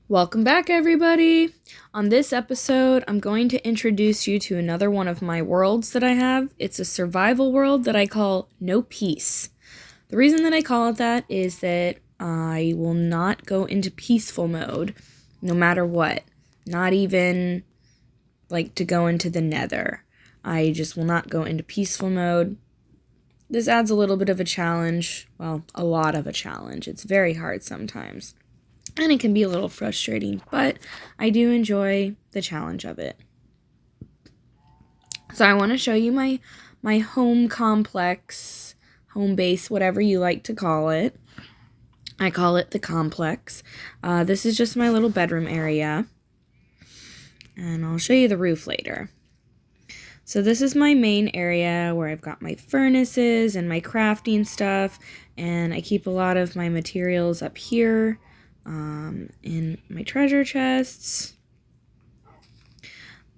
Welcome back, everybody! On this episode, I'm going to introduce you to another one of my worlds that I have. It's a survival world that I call No Peace. The reason that I call it that is that I will not go into peaceful mode no matter what. Not even like to go into the nether. I just will not go into peaceful mode. This adds a little bit of a challenge. Well, a lot of a challenge. It's very hard sometimes. And it can be a little frustrating, but I do enjoy the challenge of it. So I want to show you my home complex, home base, whatever you like to call it. I call it the complex. This is just my little bedroom area. And I'll show you the roof later. So this is my main area where I've got my furnaces and my crafting stuff. And I keep a lot of my materials up here. In my treasure chests.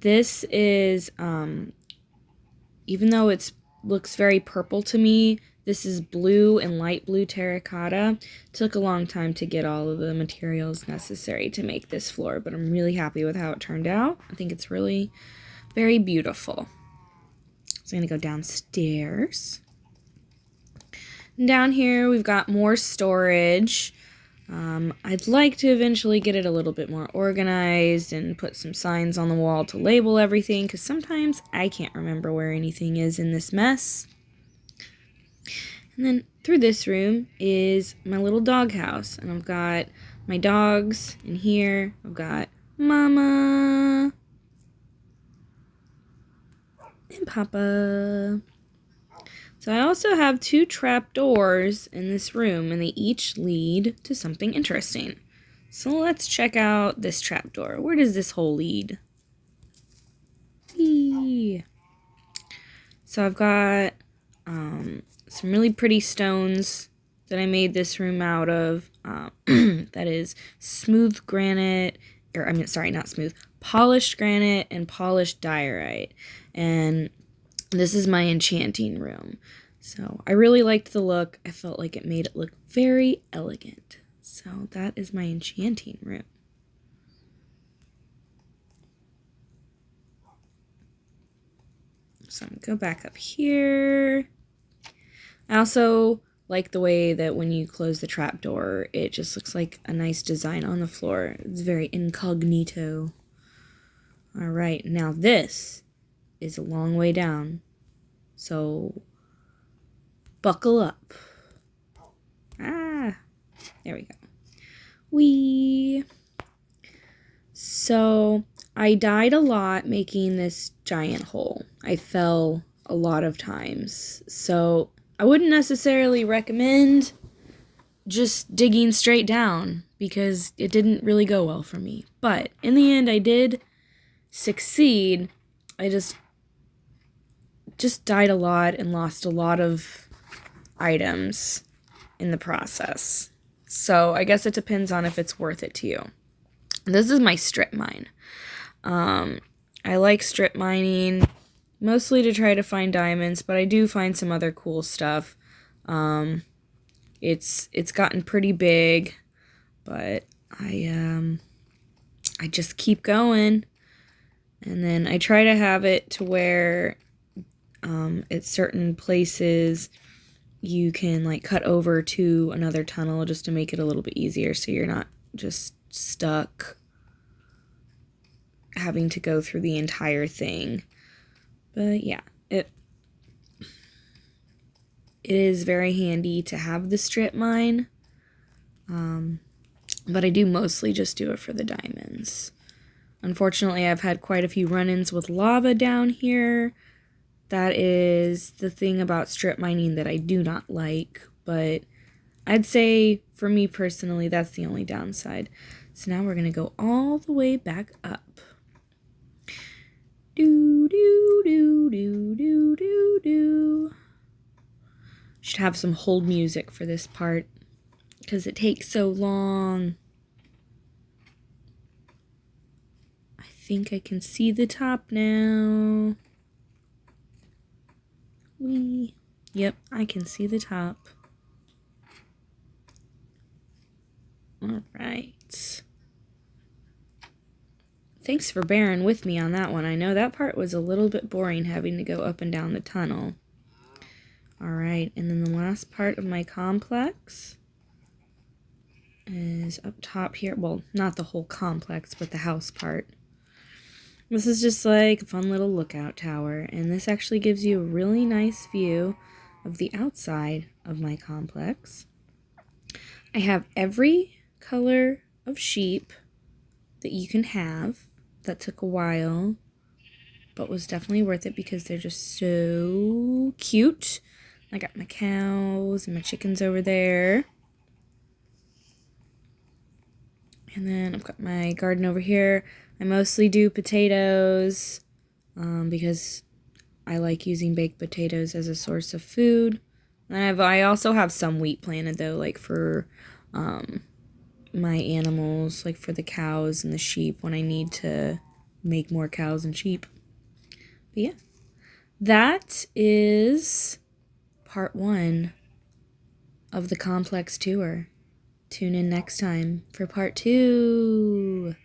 This is, even though it looks very purple to me, this is blue and light blue terracotta. It took a long time to get all of the materials necessary to make this floor, but I'm really happy with how it turned out. I think it's really very beautiful. So I'm going to go downstairs. And down here we've got more storage. I'd like to eventually get it a little bit more organized and put some signs on the wall to label everything, because sometimes I can't remember where anything is in this mess. And then through this room is my little doghouse, and I've got my dogs in here. I've got Mama and Papa. So I also have 2 trapdoors in this room, and they each lead to something interesting. So let's check out this trapdoor. Where does this hole lead? Whee! So I've got some really pretty stones that I made this room out of. That is smooth granite, not smooth, polished granite and polished diorite. And this is my enchanting room. So I really liked the look. I felt like it made it look very elegant. So that is my enchanting room. So I'm going to go back up here. I also like the way that when you close the trapdoor, it just looks like a nice design on the floor. It's very incognito. All right, now this is a long way down. So buckle up. There we go. So I died a lot making this giant hole. I fell a lot of times. So I wouldn't necessarily recommend just digging straight down because it didn't really go well for me. But in the end, I did succeed. I just died a lot and lost a lot of items in the process. So I guess it depends on if it's worth it to you. This is my strip mine. I like strip mining mostly to try to find diamonds, but I do find some other cool stuff. It's gotten pretty big, but I just keep going. And then I try to have it to where at certain places you can like cut over to another tunnel just to make it a little bit easier so you're not just stuck having to go through the entire thing. But yeah, it is very handy to have the strip mine. But I do mostly just do it for the diamonds. Unfortunately, I've had quite a few run-ins with lava down here. That is the thing about strip mining that I do not like, but I'd say for me personally, that's the only downside. So now we're going to go all the way back up. Do, do, do, do, do, do, do. Should have some hold music for this part because it takes so long. I think I can see the top now. Yep, I can see the top. All right. Thanks for bearing with me on that one. I know that part was a little bit boring having to go up and down the tunnel. Alright, and then the last part of my complex is up top here. Well, not the whole complex, but the house part. This is just like a fun little lookout tower, and this actually gives you a really nice view of the outside of my complex. I have every color of sheep that you can have. That took a while, but was definitely worth it because they're just so cute. I got my cows and my chickens over there. And then I've got my garden over here. I mostly do potatoes because I like using baked potatoes as a source of food. And I also have some wheat planted though, like for my animals, like for the cows and the sheep when I need to make more cows and sheep. But yeah, that is part 1 of the complex tour. Tune in next time for part 2.